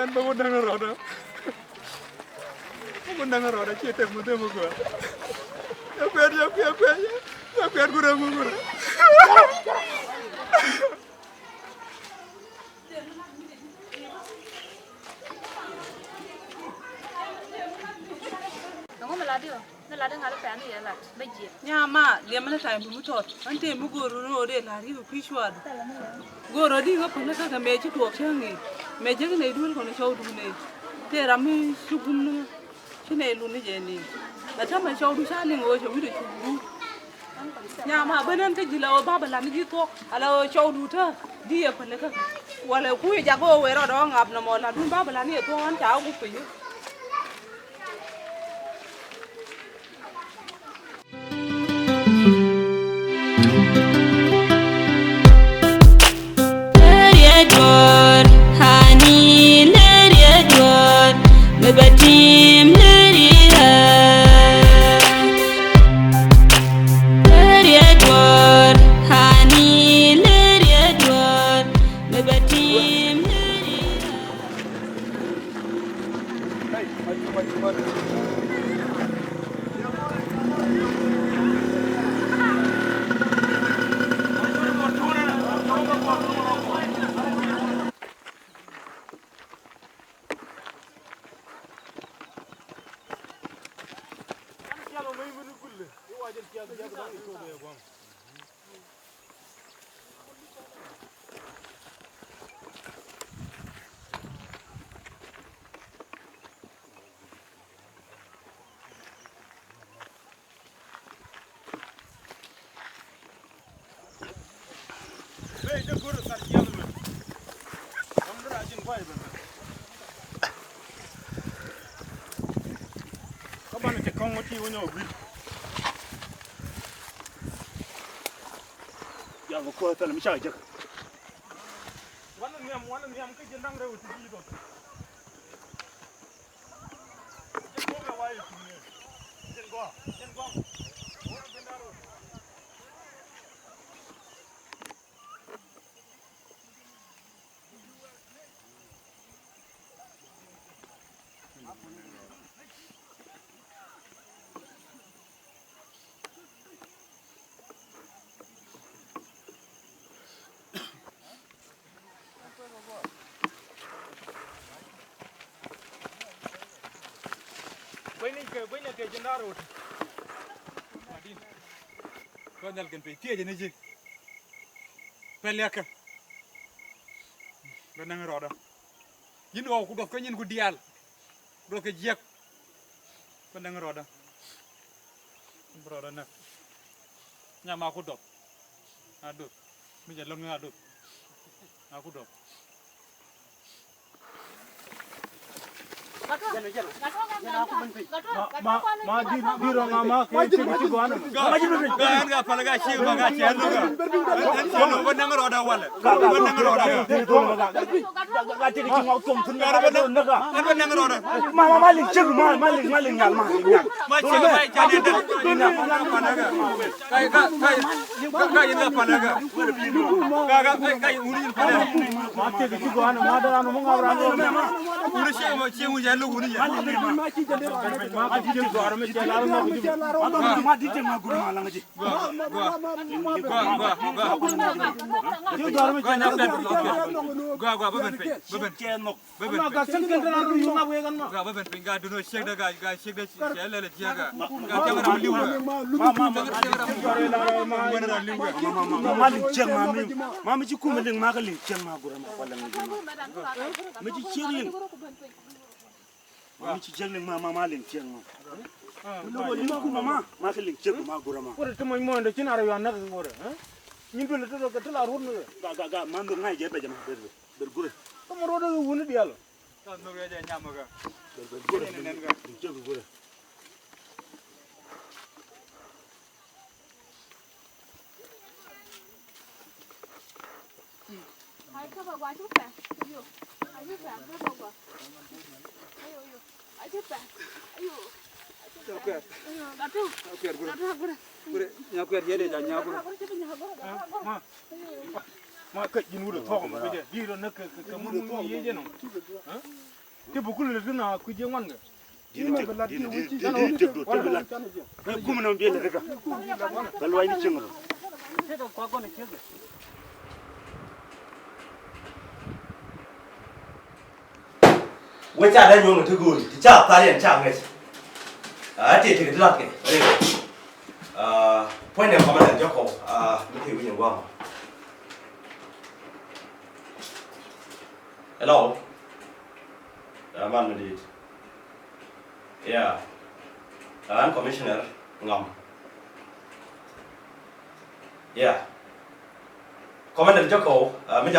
kan bangun roda. Bangun roda kita muda muda. Ya biar kurang kurang. Nalada ngala pani yala baji. Nyama lemana time mutot ante mugoro no de la ri pishwad goro di ga pala ka meji to changi meji ne dul kono shawdu ne te rami sugum chine lu ne jeni ata ma shawdu shali ngo je wido chubu nyama banan ta jila baba la ni to ala shawdu ta di ya pala ka wala ku ya go we ro do ngab na mo la dun baba la ni to an ta ku pe Bebatim leriha Leriadwar Hani leriadwar Bebatim leriha Ya ko ta mi sha jaka. Wannan ne ke jin dan rawu tiji do. Ko ga waye ne. Jin go. Wannan jin daro. Wait ke jendaro. Adin. Kau nalkan pe tiada ni je. Peliaka. Benang roda. Yin aku dah kau yin ku dial. Dah ke jiak. Benang roda. Roda nak. Nyama aku dop. Adut. Menjalan ngadut. Aku dop. Ma di ronga ma ke ci go ana ma ji be Kan ga palaga shi ma ga ci anu ga no benang roda wala benang roda ga ti ci ngaw tom tun ga benang roda ma li ci ma li ngal ma ci mai jani da palaga kai ina palaga kai uri palaga ma te ci go ana ma da mo ngawra uri shi ma ci mu jalu uri ya ma ci go ara me ci la ma di te ma guru ma la ngaji gua beben kenok beben ga sen ken na ru yu na we gan ma gua beben pinga duno shek da ga shek da shela le jiaga ga kamera liwa ma li cheng ma mi ci kuma ling ma ga li cheng ma guru ma wala ngaji ma ci chirin ma ci cheng ma ling cheng ma lo li kuma ma ga ling cheng ma guru ma ko te mo ndo ci na ra yo na ko re ñin dole to ko tala ru ga man do ngay je be jama ber gure ko mo ro do woni dial tan no ya nyama ga ber gure nen ga ci gure Ai ka ba wa chu pa. Ayo. Ayo pa, ba ba. Ayo. Ayo pa. Ayo. Oke. Gatu. Oke gure. Gure. Gure nyaper ye de nya gure. ma ka jin wuro to ko be di ro na ka mun mo ye je no ti bukul le na ku je wan ga dina tegdo tegla na kuma na biye daga balwai ni cingro ke ka kwa ne ke we cha da nyong tu gu ti cha ta len cha nge ti ti de lat ke point ne ma da jo ko mi ti wi ngwa hello man medit yeah I'm commissioner ngam yeah commander Joko mi